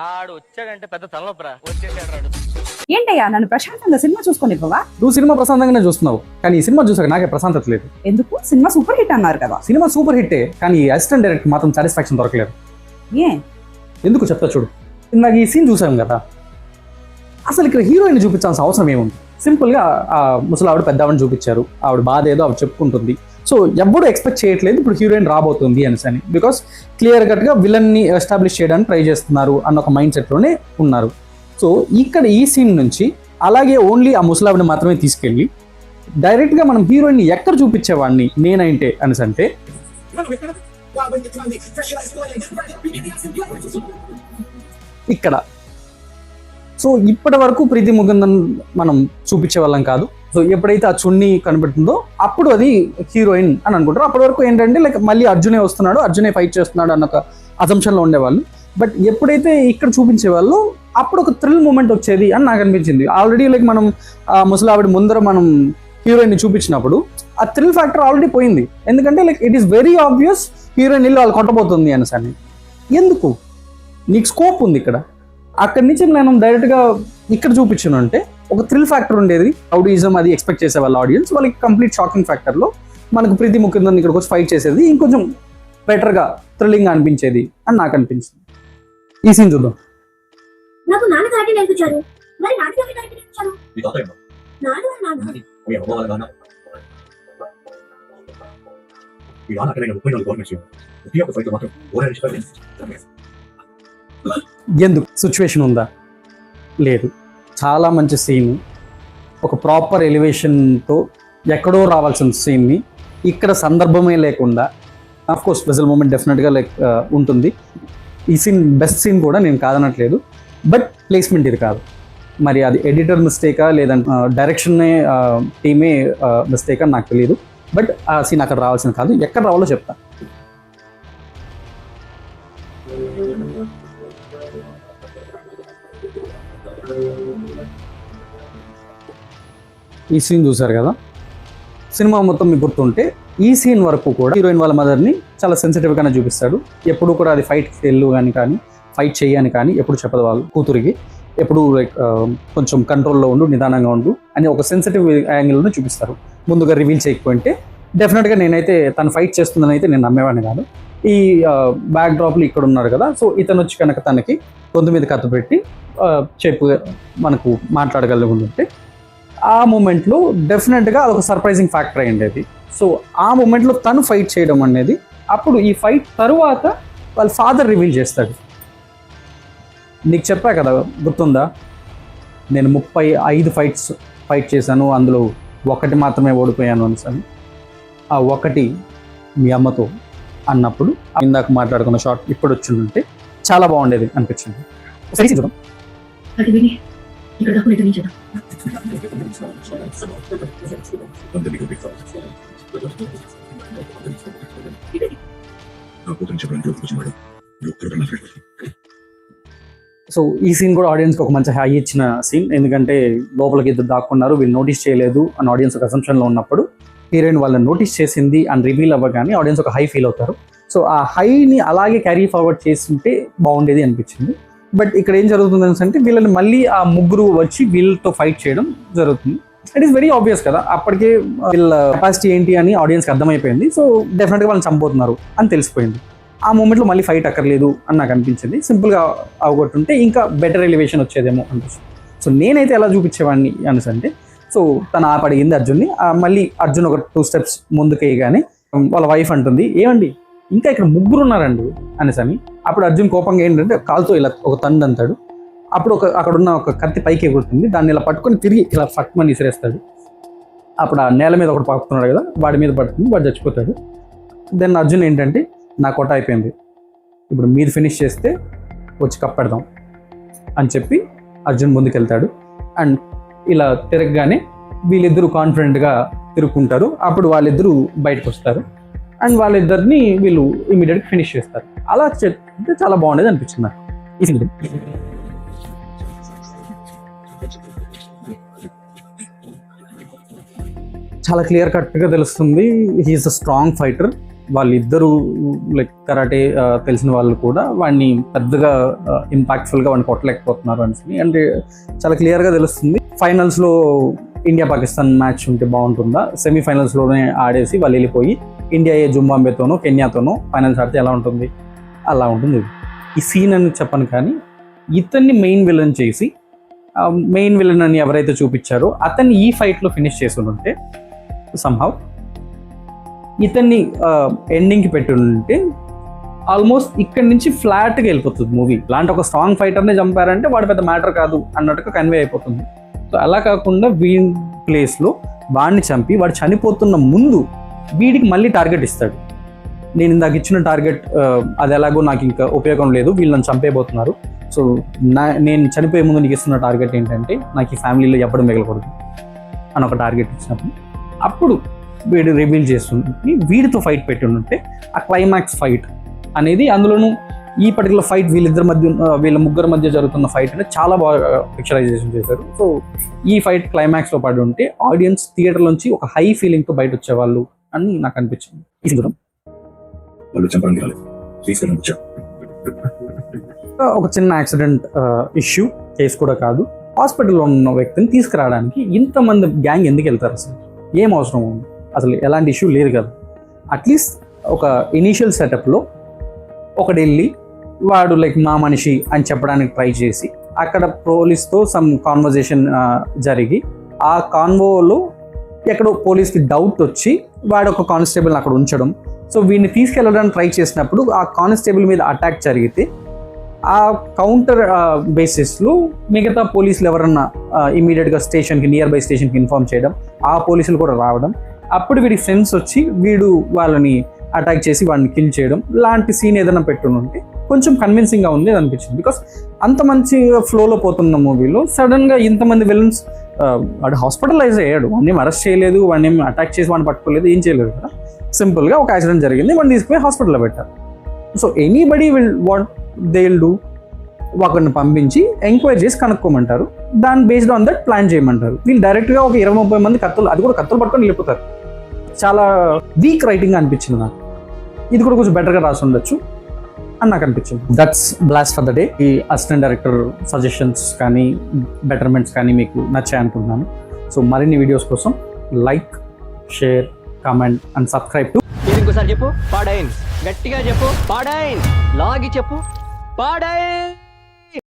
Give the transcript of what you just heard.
ఆడు వచ్చాడంటే పెద్ద తలనొప్పరా. వచ్చేసాడు రాడు. ఏంటయ్యా నన్ను ప్రశాంతంగా సినిమా చూసుకొని ఇవ్వవా? నువ్వు సినిమా ప్రశాంతంగానే చూస్తున్నావు, కానీ ఈ సినిమా చూసాక నాకే ప్రశాంతత లేదు. ఎందుకు? సినిమా సూపర్ హిట్ అన్నారు కదా. సినిమా సూపర్ హిట్టే, కానీ అసిస్టెంట్ డైరెక్టర్ మాత్రం సాటిస్ఫాక్షన్ దొరకలేదు. ఏ ఎందుకు చెప్తా చూడు. ఇందాక ఈ సీన్ చూసాం కదా, అసలు ఇక్కడ హీరోయిన్ చూపించాల్సిన అవసరం ఏముంది? సింపుల్గా ఆ ముసలి ఆవిడ పెద్ద ఆవిడని చూపించారు, ఆవిడ బాధ ఏదో ఆవిడ చెప్పుకుంటుంది. సో ఎవ్వరూ ఎక్స్పెక్ట్ చేయట్లేదు ఇప్పుడు హీరోయిన్ రాబోతుంది అని, బికాస్ క్లియర్ కట్గా విలన్ని ఎస్టాబ్లిష్ చేయడానికి ట్రై చేస్తున్నారు అన్న ఒక మైండ్ సెట్లోనే ఉన్నారు. సో ఇక్కడ ఈ సీన్ నుంచి అలాగే ఓన్లీ ఆ ముసలావిని మాత్రమే తీసుకెళ్ళి డైరెక్ట్గా మనం హీరోయిన్ని ఎక్కడ చూపించేవాడిని నేనంటే అంటే ఇక్కడ. సో ఇప్పటి వరకు ప్రీతి ముకుందన్ మనం చూపించే వాళ్ళం కాదు. సో ఎప్పుడైతే ఆ చున్నీ కనబడుతుందో అప్పుడు అది హీరోయిన్ అని అనుకుంటారు. అప్పటి వరకు ఏంటంటే లైక్ మళ్ళీ అర్జునే వస్తున్నాడు, అర్జునే ఫైట్ చేస్తున్నాడు అన్న ఒక అజంప్షన్లో ఉండేవాళ్ళు. బట్ ఎప్పుడైతే ఇక్కడ చూపించే వాళ్ళు అప్పుడు ఒక థ్రిల్ మూమెంట్ వచ్చేది అని నాకు అనిపించింది. ఆల్రెడీ లైక్ మనం ముసలావిడ ముందర మనం హీరోయిన్ని చూపించినప్పుడు ఆ థ్రిల్ ఫ్యాక్టర్ ఆల్రెడీ పోయింది. ఎందుకంటే like it is very obvious heroine ఇల్లు వాళ్ళు కొట్టబోతుంది అని. ఎందుకు? నీకు స్కోప్ ఉంది ఇక్కడ. అక్కడి నుంచి నేను డైరెక్ట్గా ఇక్కడ చూపించాను అంటే ఒక థ్రిల్ ఫ్యాక్టర్ ఉండేది. రౌడీజం అది ఎక్స్పెక్ట్ చేసే వాళ్ళ ఆడియన్స్, వాళ్ళకి కంప్లీట్ షాకింగ్ ఫ్యాక్టర్లో మనకు ప్రీతి ముకుందన్ ఇక్కడికి వచ్చి ఫైట్ చేసేది ఇంకొంచెం బెటర్గా థ్రిల్లింగ్ అనిపించేది అని నాకు అనిపించింది. ఈ సీన్ చూద్దాం. నాకు నాన్న కరాటే నేర్పించారు. మరి నాన్నకి ఎవరు కరాటే నేర్పించారు? ఎందుకు? సిచ్యువేషన్ ఉందా? లేదు. చాలా మంచి సీన్, ఒక ప్రాపర్ ఎలివేషన్తో ఎక్కడో రావాల్సిన సీన్ని ఇక్కడ సందర్భమే లేకుండా, ఆఫ్ కోర్స్ విజువల్ మూమెంట్ డెఫినెట్గా లైక్ ఉంటుంది. ఈ సీన్ బెస్ట్ సీన్ కూడా నేను కాదనట్లేదు, బట్ ప్లేస్మెంట్ ఇది కాదు. మరి అది ఎడిటర్ మిస్టేకా లేదంటే డైరెక్షన్నే టీమే మిస్టేకా నాకు తెలియదు. బట్ ఆ సీన్ అక్కడ రావాల్సింది కాదు. ఎక్కడ రావాలో చెప్తా. ఈ సీన్ చూసారు కదా, సినిమా మొత్తం మీకు గుర్తుంటే ఈ సీన్ వరకు కూడా హీరోయిన్ వాళ్ళ మదర్ని చాలా సెన్సిటివ్గానే చూపిస్తాడు. ఎప్పుడు కూడా అది ఫైట్కి వెళ్ళు కానీ ఫైట్ చేయని కానీ ఎప్పుడు చెప్పదు వాళ్ళ కూతురికి. ఎప్పుడు లైక్ కొంచెం కంట్రోల్లో ఉండు, నిదానంగా ఉండు అని ఒక సెన్సిటివ్ యాంగిల్ని చూపిస్తారు. ముందుగా రివీల్ చేయకపోతే డెఫినెట్గా నేనైతే తను ఫైట్ చేస్తుందని అయితే నేను నమ్మేవాడిని కాదు. ఈ బ్యాక్ డ్రాప్లు ఇక్కడ ఉన్నారు కదా, సో ఇతను వచ్చి కనుక తనకి గొంతు మీద కత్తి పెట్టి చెప్పు మనకు మాట్లాడగలుగుతుంటే ఆ మూమెంట్లో డెఫినెట్గా అదొక సర్ప్రైజింగ్ ఫ్యాక్టర్ అయ్యేది. సో ఆ మూమెంట్లో తను ఫైట్ చేయడం అనేది, అప్పుడు ఈ ఫైట్ తరువాత వాళ్ళ ఫాదర్ రివీల్ చేస్తాడు. నీకు చెప్పా కదా, గుర్తుందా, నేను 35 ఫైట్ చేశాను, అందులో ఒకటి మాత్రమే ఓడిపోయాను అని. ఆ ఒకటి మీ అమ్మతో అన్నప్పుడు ఇందాక మాట్లాడుకున్న షాట్ ఇప్పుడు వచ్చిందంటే చాలా బాగుండేది అనిపించింది. సరే చూద్దాం. సో ఈ సీన్ కూడా ఆడియన్స్కి ఒక మంచి హై ఇచ్చిన సీన్. ఎందుకంటే లోపలికి ఇద్దరు దాక్కున్నారు, వీళ్ళు నోటీస్ చేయలేదు అని ఆడియన్స్ ఒక అసంప్షన్లో ఉన్నప్పుడు హీరోయిన్ వాళ్ళని నోటీస్ చేసింది అని రివీల్ అవ్వగానే ఆడియన్స్ ఒక హై ఫీల్ అవుతారు. సో ఆ హైని అలాగే క్యారీ ఫార్వర్డ్ చేస్తుంటే బాగుండేది అనిపించింది. బట్ ఇక్కడ ఏం జరుగుతుంది అంటే వీళ్ళని మళ్ళీ ఆ ముగ్గురు వచ్చి వీళ్ళతో ఫైట్ చేయడం జరుగుతుంది. ఇట్ ఈస్ వెరీ ఆబ్వియస్ కదా, అప్పటికే వీళ్ళ కెపాసిటీ ఏంటి అని ఆడియన్స్కి అర్థమైపోయింది. సో డెఫినెట్గా వాళ్ళని చంపుతున్నారు అని తెలిసిపోయింది. ఆ మూమెంట్లో మళ్ళీ ఫైట్ అక్కర్లేదు అని నాకు అనిపించింది. సింపుల్గా అవగొట్టుంటే ఇంకా బెటర్ ఎలివేషన్ వచ్చేదేమో అనిపిస్తుంది. సో నేనైతే ఎలా చూపించేవాడిని అంటే, సో తను ఆపడిగింది అర్జున్ని, మళ్ళీ అర్జున్ ఒక 2 steps ముందుకు వేయగానే వాళ్ళ వైఫ్ అంటుంది, ఏమండి ఇంకా ఇక్కడ ముగ్గురు ఉన్నారండి అని. అప్పుడు అర్జున్ కోపంగా ఏంటంటే కాలుతో ఇలా ఒక తండు అంటాడు. అప్పుడు అక్కడున్న ఒక కత్తి పైకి ఎగురుతుంది, దాన్ని ఇలా పట్టుకొని తిరిగి ఇలా ఫట్మని విసిరేస్తాడు. అప్పుడు ఆ నేల మీద ఒకటి పాకుతున్నాడు కదా, వాడి మీద పడుతుంది, వాడు చచ్చిపోతాడు. దెన్ అర్జున్ ఏంటంటే నా కొట్ట అయిపోయింది, ఇప్పుడు మీరు ఫినిష్ చేస్తే వచ్చి కప్పెడదాం అని చెప్పి అర్జున్ ముందుకెళ్తాడు. అండ్ ఇలా తిరగగానే వీళ్ళిద్దరూ కాన్ఫిడెంట్గా తిరుగుకుంటారు. అప్పుడు వాళ్ళిద్దరూ బయటకు వస్తారు అండ్ వాళ్ళిద్దరిని వీళ్ళు ఇమీడియట్గా ఫినిష్ చేస్తారు. అలా చేస్తే చాలా బాగుండేది అనిపించింది నాకు ఈ సినిమా. చాలా క్లియర్ కట్గా తెలుస్తుంది హీఈస్ అ స్ట్రాంగ్ ఫైటర్. వాళ్ళిద్దరూ లైక్ కరాటే తెలిసిన వాళ్ళు కూడా వాడిని పెద్దగా ఇంపాక్ట్ఫుల్గా వాడిని కొట్టలేకపోతున్నారు అని అంటే చాలా క్లియర్గా తెలుస్తుంది. ఫైనల్స్లో ఇండియా పాకిస్తాన్ మ్యాచ్ ఉంటే బాగుంటుందా, సెమీఫైనల్స్లోనే ఆడేసి వాళ్ళు వెళ్ళిపోయి ఇండియా జింబాబ్వేతోనో కెన్యాతోనో ఫైనల్స్ ఆడితే ఎలా ఉంటుంది, అలా ఉంటుంది. ఈ సీన్ అని చెప్పను, కానీ ఇతన్ని మెయిన్ విలన్ చేసి మెయిన్ విలన్ అని ఎవరైతే చూపించారో అతన్ని ఈ ఫైట్లో ఫినిష్ చేసి ఉంటే సంహౌ ఇతన్ని ఎండింగ్కి పెట్టి ఉంటే ఆల్మోస్ట్ ఇక్కడి నుంచి ఫ్లాట్గా వెళ్ళిపోతుంది మూవీ. ఇలాంటి ఒక స్ట్రాంగ్ ఫైటర్ని చంపారంటే వాడు పెద్ద మ్యాటర్ కాదు అన్నట్టుగా కన్వే అయిపోతుంది. సో అలా కాకుండా వీడి ప్లేస్లో వాడిని చంపి వాడు చనిపోతున్న ముందు వీడికి మళ్ళీ టార్గెట్ ఇస్తాడు. నేను ఇందాక ఇచ్చిన టార్గెట్ అది ఎలాగో నాకు ఇంకా ఉపయోగం లేదు, వీళ్ళని చంపేయబోతున్నారు. సో నేను చనిపోయే ముందు నీకు ఇస్తున్న టార్గెట్ ఏంటంటే నాకు ఈ ఫ్యామిలీలో ఎప్పుడు మిగలకూడదు అని ఒక టార్గెట్ ఇచ్చినప్పుడు అప్పుడు వీడు రివీల్ చేస్తుంది. వీడితో ఫైట్ పెట్టి ఉంటే ఆ క్లైమాక్స్ ఫైట్ అనేది, అందులోనూ ఈ పర్టికులర్ ఫైట్ వీళ్ళ ముగ్గురు మధ్య జరుగుతున్న ఫైట్ అనేది చాలా బాగా పిక్చరైజేషన్ చేశారు. సో ఈ ఫైట్ క్లైమాక్స్లో పడి ఉంటే ఆడియన్స్ థియేటర్ నుంచి ఒక హై ఫీలింగ్తో బయట వచ్చేవాళ్ళు అని నాకు అనిపించింది. ఒక చిన్న యాక్సిడెంట్ ఇష్యూ కేసు కూడా కాదు, హాస్పిటల్లో ఉన్న వ్యక్తిని తీసుకురావడానికి ఇంతమంది గ్యాంగ్ ఎందుకు వెళ్తారు? అసలు ఏం అవసరం ఉంది? అసలు ఎలాంటి ఇష్యూ లేదు కదా. అట్లీస్ట్ ఒక ఇనీషియల్ సెటప్లో ఒకడు వెళ్ళి వాడు లైక్ మా మనిషి అని చెప్పడానికి ట్రై చేసి అక్కడ పోలీస్తో సమ్ కాన్వర్జేషన్ జరిగి ఆ కాన్వోలో ఎక్కడో పోలీస్కి డౌట్ వచ్చి వాడు ఒక కానిస్టేబుల్ని అక్కడ ఉంచడం. సో వీడిని తీసుకెళ్ళడానికి ట్రై చేసినప్పుడు ఆ కానిస్టేబుల్ మీద అటాక్ జరిగితే ఆ కౌంటర్ బేసిస్లో మిగతా పోలీసులు ఎవరన్నా ఇమీడియట్గా స్టేషన్కి నియర్ బై స్టేషన్కి ఇన్ఫార్మ్ చేయడం, ఆ పోలీసులు కూడా రావడం, అప్పుడు వీడి ఫ్రెండ్స్ వచ్చి వీడు వాళ్ళని అటాక్ చేసి వాడిని కిల్ చేయడం లాంటి సీన్ ఏదైనా పెట్టునుంటే కొంచెం కన్విన్సింగ్గా ఉంది అనిపించింది. బికాస్ అంత మంచి ఫ్లోలో పోతున్న మూవీలో సడన్గా ఇంతమంది విలన్స్, వాడు హాస్పిటలైజ్ అయ్యాడు, వాడిని అరెస్ట్ చేయలేదు, వాడిని అటాక్ చేసి వాడిని పట్టుకోలేదు, ఏం చేయలేదు కదా. సింపుల్గా ఒక యాక్సిడెంట్ జరిగింది, వాడిని తీసుకుపోయి హాస్పిటల్లో పెట్టారు. So anybody what they will do, ఒకరిని పంపించి ఎంక్వైరీ చేసి కనుక్కోమంటారు, దాన్ని బేస్డ్ ఆన్ దట్ ప్లాన్ చేయమంటారు. వీళ్ళు డైరెక్ట్గా ఒక 20-30 మంది కత్తులు, అది కూడా కత్తులు పట్టుకొని వెళ్ళిపోతారు. చాలా వీక్ రైటింగ్ అనిపించింది నాకు. ఇది కూడా కొంచెం బెటర్గా రాసి ఉండొచ్చు అని నాకు అనిపించింది. That's blast for the day. ఈ అసిస్టెంట్ డైరెక్టర్ సజెషన్స్ కానీ బెటర్మెంట్స్ కానీ మీకు నచ్చాయి అనుకుంటున్నాను. సో మరిన్ని వీడియోస్ కోసం like, share, comment and subscribe to. ఇది ఇంకోసారి చెప్పు. పాడైన్. గట్టిగా చెప్పు. పాడైన్. లాగి చెప్పు. పాడైన్.